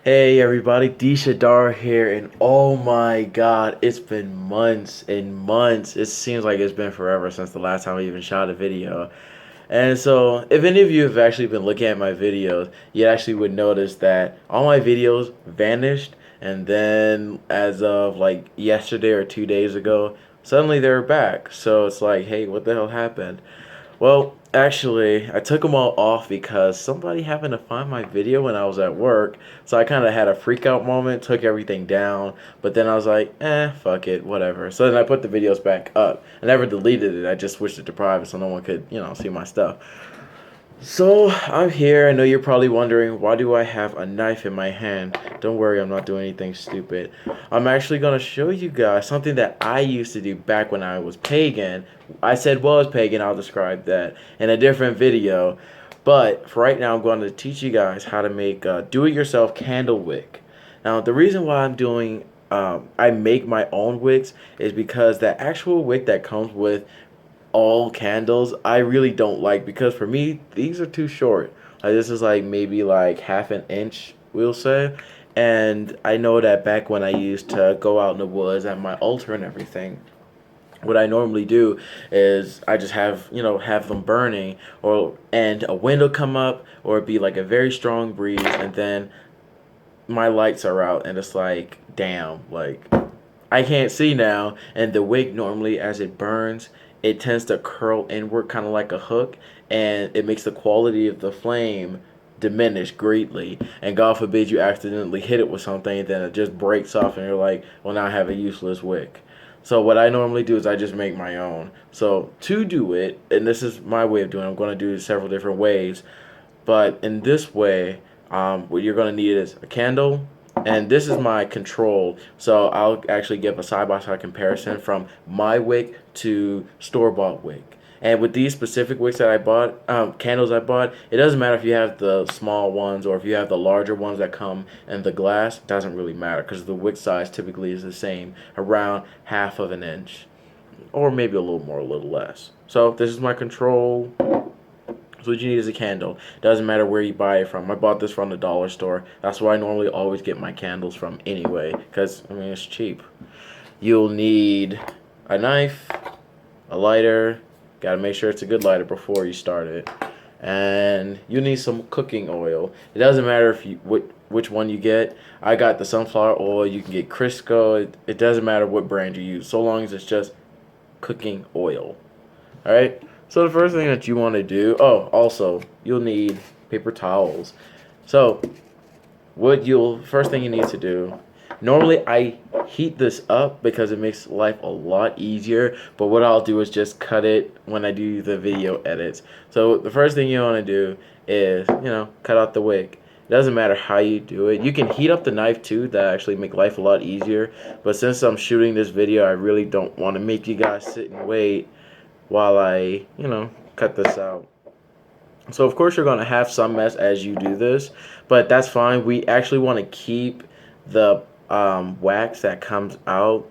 Hey everybody, Dishadar here, and oh my god, it's been months and months. It seems like it's been forever since the last time I even shot a video. And so, if any of you have actually been looking at my videos, you actually would notice that all my videos vanished, and then as of like yesterday or 2 days ago, suddenly they're back. So it's like, hey, what the hell happened? Well, actually, I took them all off because somebody happened to find my video when I was at work. So I kind of had a freak out moment, took everything down, but then I was like, fuck it, whatever. So then I put the videos back up. I never deleted it. I just switched it to private so no one could, see my stuff. So I'm here. I know you're probably wondering, why do I have a knife in my hand? Don't worry, I'm not doing anything stupid. I'm actually going to show you guys something that I used to do back when I was pagan. I said was pagan, I'll describe that in a different video. But for right now, I'm going to teach you guys how to make a do-it-yourself candle wick. Now, the reason why I make my own wicks is because the actual wick that comes with all candles I really don't like, because for me these are too short. Like, this is like maybe like half an inch, we'll say. And I know that back when I used to go out in the woods at my altar and everything, what I normally do is I just have them burning, or and a wind will come up, or it'd be like a very strong breeze, and then my lights are out and it's like, damn, like I can't see now. And the wick normally, as it burns, it tends to curl inward, kind of like a hook, and it makes the quality of the flame diminish greatly. And God forbid you accidentally hit it with something, then it just breaks off, and you're like, well, now I have a useless wick. So what I normally do is I just make my own. So to do it, and this is my way of doing it, I'm going to do it several different ways. But in this way, what you're going to need is a candle, and this is my control. So I'll actually give a side-by-side comparison from my wick to store-bought wick. And with these specific wicks that I bought, candles I bought, it doesn't matter if you have the small ones or if you have the larger ones that come in the glass. It doesn't really matter, because the wick size typically is the same, around half of an inch, or maybe a little more, a little less. So this is my control. So what you need is a candle. Doesn't matter where you buy it from. I bought this from the dollar store. That's where I normally always get my candles from anyway, because, I mean, it's cheap. You'll need a knife, a lighter. Gotta make sure it's a good lighter before you start it. And you need some cooking oil. It doesn't matter if you which one you get. I got the sunflower oil. You can get Crisco. It doesn't matter what brand you use, so long as it's just cooking oil. All right. So the first thing that you want to do, oh, also, you'll need paper towels. So first thing you need to do, normally I heat this up because it makes life a lot easier, but what I'll do is just cut it when I do the video edits. So the first thing you want to do is, cut out the wick. It doesn't matter how you do it. You can heat up the knife too, that actually make life a lot easier. But since I'm shooting this video, I really don't want to make you guys sit and wait while I, cut this out. So of course you're going to have some mess as you do this, but that's fine. We actually want to keep the wax that comes out,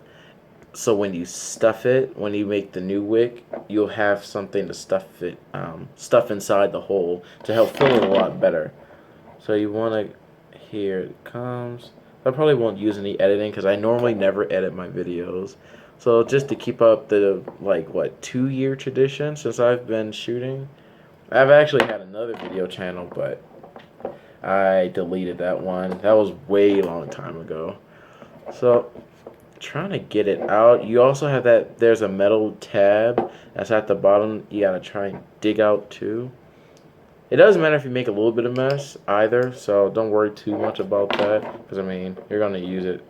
so when you stuff it, when you make the new wick, you'll have something to stuff inside the hole to help fill it a lot better. So you want to, here it comes. I probably won't use any editing because I normally never edit my videos. So just to keep up the, 2-year tradition since I've been shooting. I've actually had another video channel, but I deleted that one. That was way long time ago. So trying to get it out. You also have that, there's a metal tab that's at the bottom. You gotta try and dig out too. It doesn't matter if you make a little bit of mess either, so don't worry too much about that, because I mean, you're gonna use it.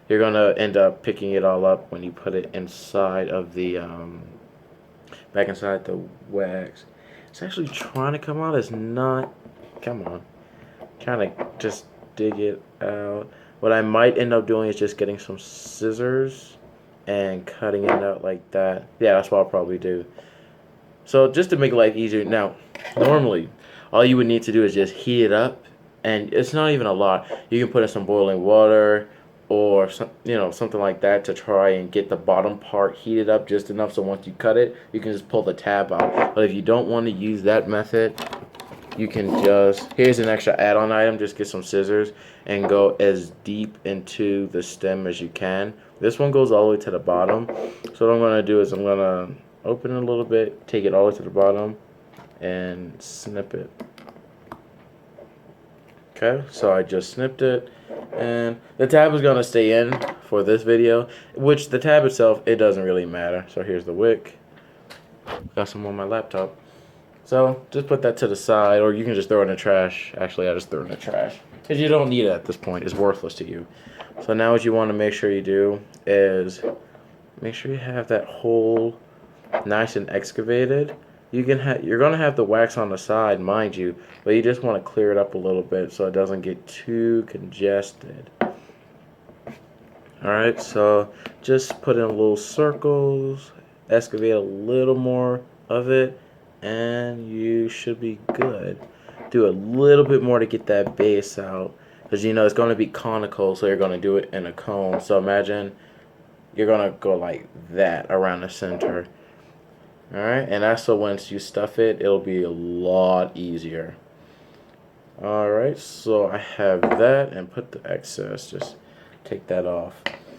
You're gonna end up picking it all up when you put it inside of the back inside the wax. It's actually trying to come out. It's not. Come on. Trying to just dig it out. What I might end up doing is just getting some scissors and cutting it out like that. Yeah, that's what I'll probably do. So just to make life easier. Now, normally, all you would need to do is just heat it up, and it's not even a lot. You can put in some boiling water, or something like that, to try and get the bottom part heated up just enough so once you cut it, you can just pull the tab out. But if you don't want to use that method, you can just, here's an extra add-on item, just get some scissors and go as deep into the stem as you can. This one goes all the way to the bottom. So what I'm going to do is I'm going to open it a little bit, take it all the way to the bottom, and snip it. Okay, so I just snipped it, and the tab is going to stay in for this video, which the tab itself, it doesn't really matter. So here's the wick. Got some on my laptop. So just put that to the side, or you can just throw it in the trash. Actually, I just threw it in the trash because you don't need it at this point. It's worthless to you. So now what you want to make sure you do is make sure you have that hole nice and excavated. You're gonna have the wax on the side, mind you, but you just want to clear it up a little bit so it doesn't get too congested. Alright, so just put in little circles, excavate a little more of it, and you should be good. Do a little bit more to get that base out, because you know it's going to be conical, so you're going to do it in a cone. So imagine you're going to go like that around the center. Alright, and that's so once you stuff it, it'll be a lot easier. Alright, so I have that, and put the excess, just take that off.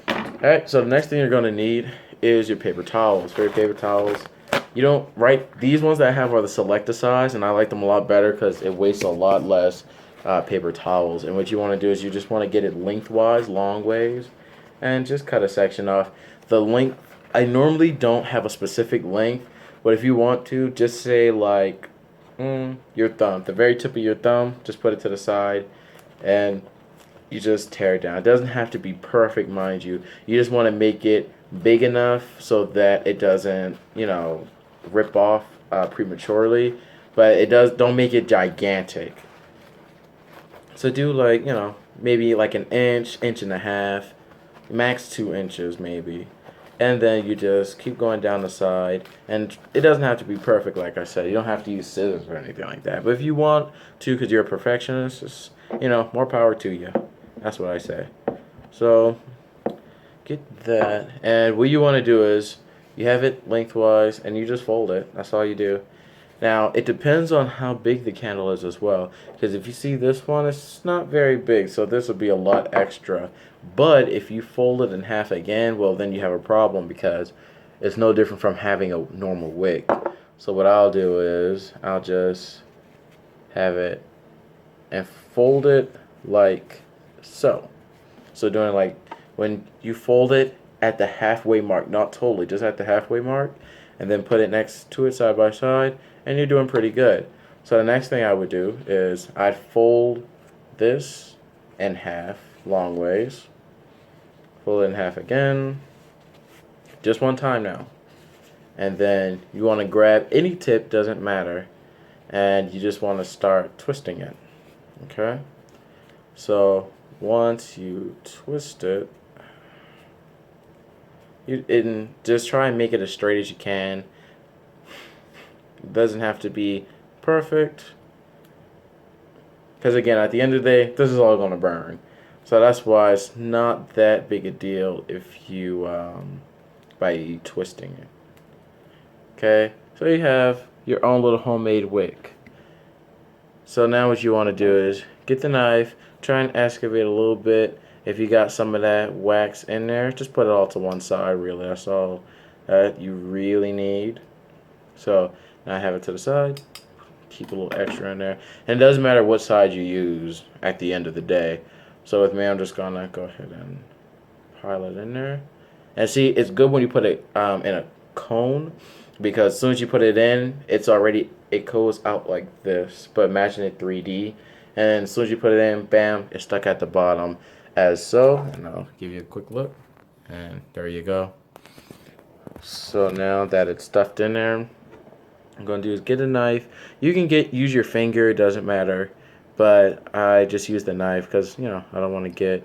Alright, so the next thing you're going to need is your paper towels. For your paper towels, you don't, right, these ones that I have are the selector size, and I like them a lot better because it wastes a lot less paper towels. And what you want to do is you just want to get it lengthwise, long ways, and just cut a section off. The length, I normally don't have a specific length, but if you want to, just say like your thumb, the very tip of your thumb, just put it to the side, and you just tear it down. It doesn't have to be perfect, mind you. You just want to make it big enough so that it doesn't, you know, rip off prematurely, but don't make it gigantic. So do like, you know, maybe like an inch, inch and a half, max 2 inches maybe. And then you just keep going down the side, and it doesn't have to be perfect, like I said. You don't have to use scissors or anything like that. But if you want to, because you're a perfectionist, just, you know, more power to you. That's what I say. So get that, and what you want to do is you have it lengthwise, and you just fold it. That's all you do. Now it depends on how big the candle is as well, because if you see this one, it's not very big, so this will be a lot extra. But if you fold it in half again, well, then you have a problem, because it's no different from having a normal wick. So what I'll do is I'll just have it and fold it like so. So doing like when you fold it at the halfway mark, not totally, just at the halfway mark, and then put it next to it side by side, and you're doing pretty good. So the next thing I would do is I'd fold this in half long ways, fold it in half again, just one time now, and then you want to grab any tip, doesn't matter, and you just want to start twisting it. Okay, so once you twist it, just try and make it as straight as you can. It doesn't have to be perfect, because again, at the end of the day, this is all going to burn. So that's why it's not that big a deal if you by twisting it. Okay, so you have your own little homemade wick. So now what you want to do is get the knife, try and excavate a little bit. If you got some of that wax in there, just put it all to one side, really. That's all that you really need. So now I have it to the side. Keep a little extra in there. And it doesn't matter what side you use at the end of the day. So with me, I'm just going to go ahead and pile it in there. And see, it's good when you put it in a cone, because as soon as you put it in, it goes out like this. But imagine it 3D. And as soon as you put it in, bam, it's stuck at the bottom as so. And I'll give you a quick look. And there you go. So now that it's stuffed in there, I'm going to do is get a knife. You can use your finger, it doesn't matter. But I just use the knife because, you know, I don't want to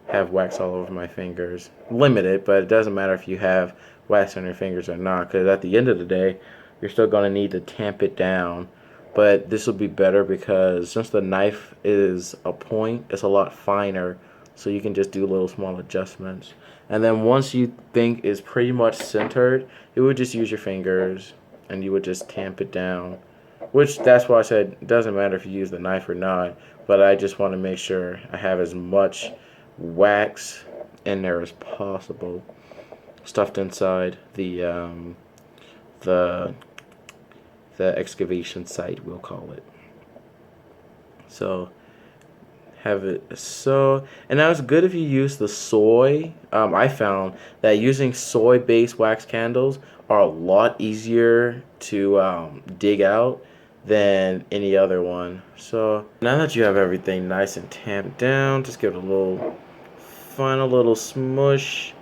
have wax all over my fingers. Limited, but it doesn't matter if you have wax on your fingers or not, because at the end of the day, you're still going to need to tamp it down. But this will be better because since the knife is a point, it's a lot finer, so you can just do little small adjustments. And then once you think it's pretty much centered, you would just use your fingers and you would just tamp it down which that's why I said it doesn't matter if you use the knife or not, but I just want to make sure I have as much wax in there as possible, stuffed inside the the excavation site, we'll call it. So have it so, and now it's good if you use the soy. I found that using soy based wax candles are a lot easier to dig out than any other one. So now that you have everything nice and tamped down, just give it a little final little smush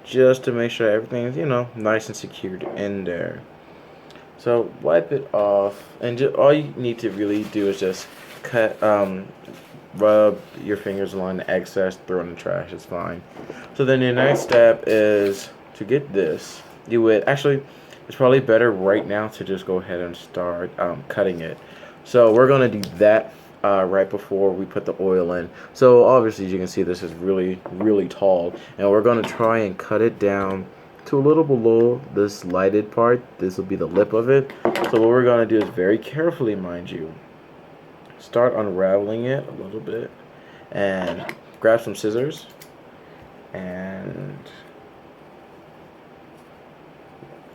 just to make sure everything's, nice and secured in there. So wipe it off, and all you need to really do is just cut, rub your fingers along the excess, throw it in the trash. It's fine. So then your next step is to get this. You would actually, it's probably better right now to just go ahead and start cutting it. So we're gonna do that right before we put the oil in. So obviously, as you can see, this is really, really tall, and we're gonna try and cut it down to a little below this lighted part. This will be the lip of it. So what we're gonna do is very carefully, mind you, start unraveling it a little bit and grab some scissors and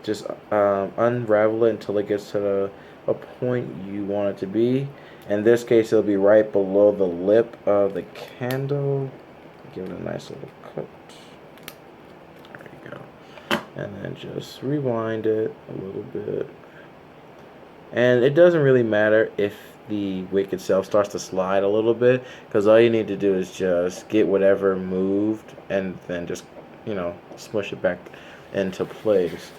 just unravel it until it gets to a point you want it to be. In this case, it'll be right below the lip of the candle. Give it a nice little cut. There you go. And then just rewind it a little bit. And it doesn't really matter if the wick itself starts to slide a little bit, because all you need to do is just get whatever moved and then just, smush it back into place.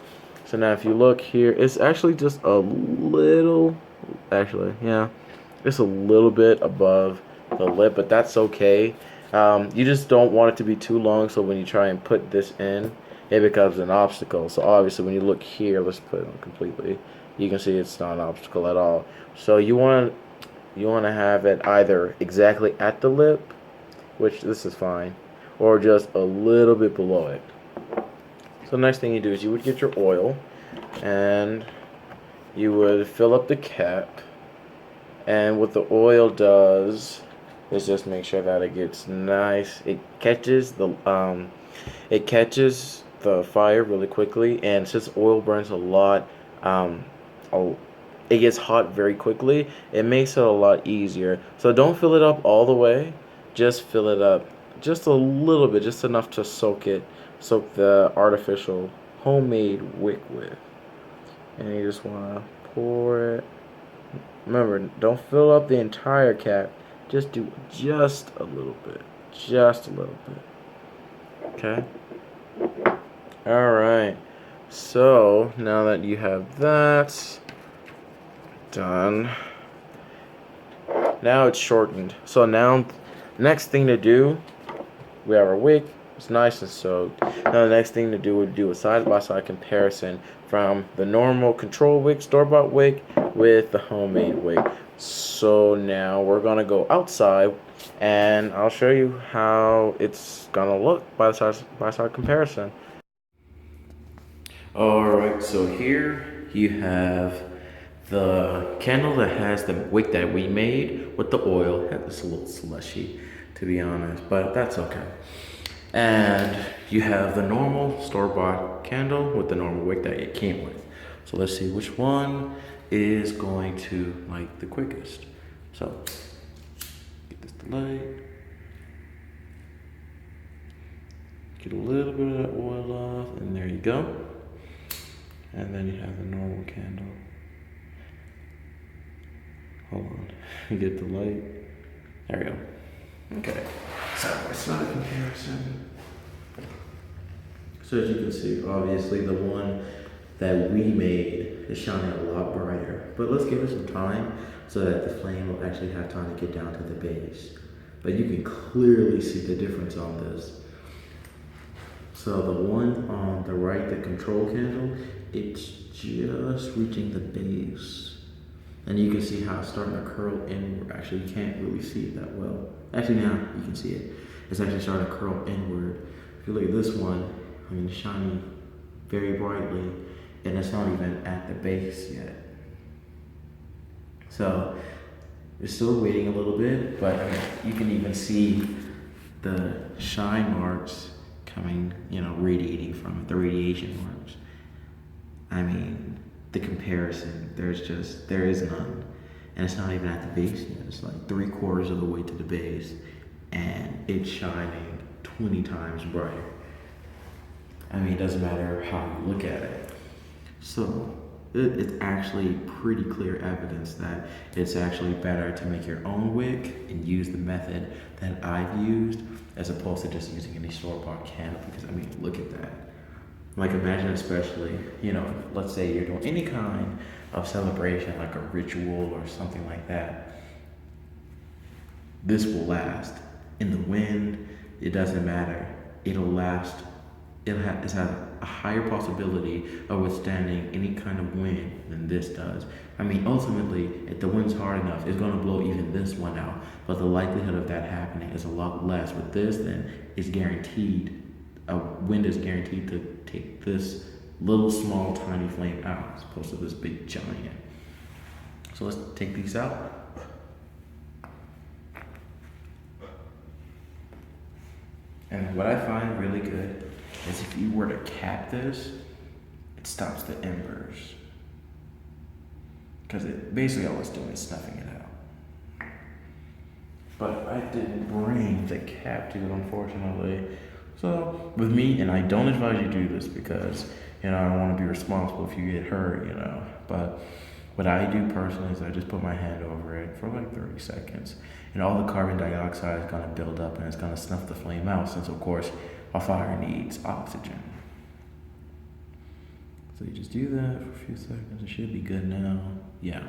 So now if you look here, it's actually just a little, it's a little bit above the lip, but that's okay. You just don't want it to be too long, so when you try and put this in, it becomes an obstacle. So obviously when you look here, let's put it on completely, you can see it's not an obstacle at all. So you want to have it either exactly at the lip, which this is fine, or just a little bit below it. So next thing you do is you would get your oil and you would fill up the cap, and what the oil does is just make sure that it gets nice. It catches the fire really quickly, and since oil burns a lot, it gets hot very quickly. It makes it a lot easier. So don't fill it up all the way. Just fill it up just a little bit, just enough to soak the artificial homemade wick with. And you just want to pour it. Remember, don't fill up the entire cap. Just do just a little bit. Just a little bit. Okay? Alright. So, now that you have that done, now it's shortened. So now, next thing to do, we have our wick. It's nice and soaked. Now the next thing to do would do a side-by-side comparison from the normal control wick, store-bought wick, with the homemade wick. So now we're gonna go outside and I'll show you how it's gonna look by the side-by-side comparison. Alright, so here you have the candle that has the wick that we made with the oil. It's a little slushy, to be honest, but that's okay. And you have the normal store-bought candle with the normal wick that it came with. So let's see which one is going to light the quickest. So get this to light. Get a little bit of that oil off, and there you go. And then you have the normal candle. Hold on, you get the light. There we go. Okay, so it's not a comparison. So as you can see, obviously the one that we made is shining a lot brighter. But let's give it some time so that the flame will actually have time to get down to the base. But you can clearly see the difference on this. So the one on the right, the control candle, it's just reaching the base. And you can see how it's starting to curl inward. Actually, you can't really see it that well. Actually, now you can see it. It's actually starting to curl inward. If you look at this one, I mean, it's shining very brightly, and it's not even at the base yet. So it's still waiting a little bit, but I mean, you can even see the shine marks coming, radiating from it, the radiation marks. I mean, the comparison, there is none. And it's not even at the base yet. It's like 3/4 of the way to the base, and it's shining 20 times brighter. I mean, it doesn't matter how you look at it. So it's actually pretty clear evidence that it's actually better to make your own wick and use the method that I've used as opposed to just using any store-bought candle. Because I mean, look at that. Like, imagine, especially, let's say you're doing any kind of celebration, like a ritual or something like that. This will last. In the wind, it doesn't matter. It'll last. It has a higher possibility of withstanding any kind of wind than this does. I mean, ultimately, if the wind's hard enough, it's going to blow even this one out. But the likelihood of that happening is a lot less. With this, then, it's guaranteed. A wind is guaranteed to take this little small tiny flame out as opposed to this big giant. So let's take these out. And what I find really good is if you were to cap this, it stops the embers. Because it basically all it's doing is snuffing it out. But I didn't bring the cap to it, unfortunately. So with me, and I don't advise you do this because, I don't want to be responsible if you get hurt, But what I do personally is I just put my hand over it for like 30 seconds. And all the carbon dioxide is going to build up and it's going to snuff the flame out since, of course, a fire needs oxygen. So you just do that for a few seconds. It should be good now. Yeah.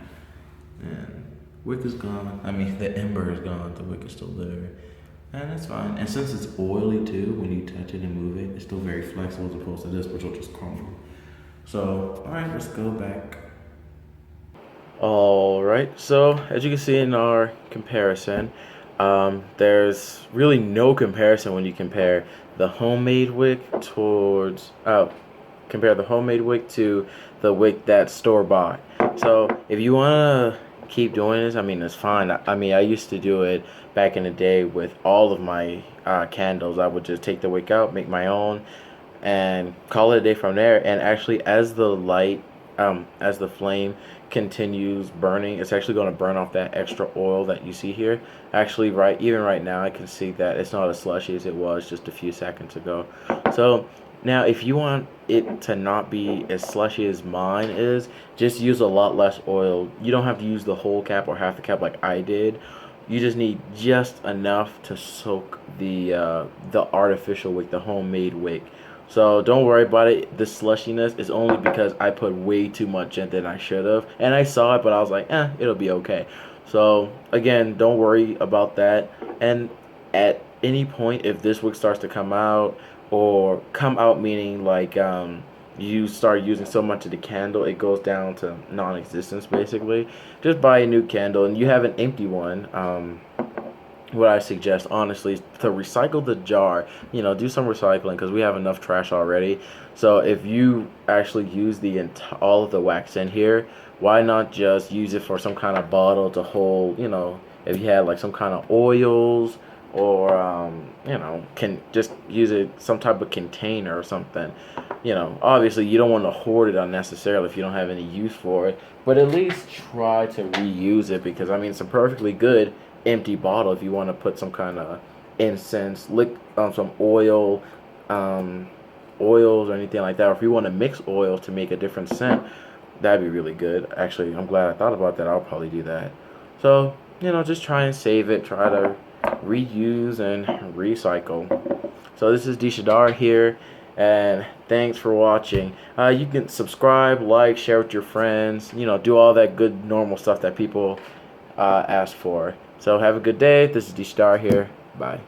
And wick is gone. I mean, the ember is gone. The wick is still there. And it's fine. And since it's oily too, when you touch it and move it, it's still very flexible as opposed to this, which will just crumble. So, alright, let's go back. Alright, so as you can see in our comparison, there's really no comparison when you compare the homemade wick compare the homemade wick to the wick that's store-bought. So if you want to keep doing this, I mean, it's fine. I mean, I used to do it back in the day with all of my candles. I would just take the wick out, make my own, and call it a day from there. And actually, as the flame continues burning, it's actually going to burn off that extra oil that you see here. Actually, even right now, I can see that it's not as slushy as it was just a few seconds ago. So now, if you want it to not be as slushy as mine is, just use a lot less oil. You don't have to use the whole cap or half the cap like I did. You just need just enough to soak the artificial wick, the homemade wick. So don't worry about it. The slushiness is only because I put way too much in than I should have. And I saw it, but I was like, it'll be okay. So again, don't worry about that. And at any point, if this wick starts to come out, or come out meaning like you start using so much of the candle, it goes down to non-existence basically, just buy a new candle. And you have an empty one, what I suggest honestly is to recycle the jar. Do some recycling because we have enough trash already. So if you actually use all of the wax in here, why not just use it for some kind of bottle to hold, if you had like some kind of oils, or can just use it some type of container or something. Obviously you don't want to hoard it unnecessarily if you don't have any use for it, but at least try to reuse it, because I mean, it's a perfectly good empty bottle if you want to put some kind of incense, some oils or anything like that, or if you want to mix oil to make a different scent, that'd be really good. Actually, I'm glad I thought about that. I'll probably do that. So just try and save it, try to reuse and recycle. So this is Dishadar here, and thanks for watching. You can subscribe, like, share with your friends, do all that good normal stuff that people ask for. So have a good day. This is Dishadar here. Bye.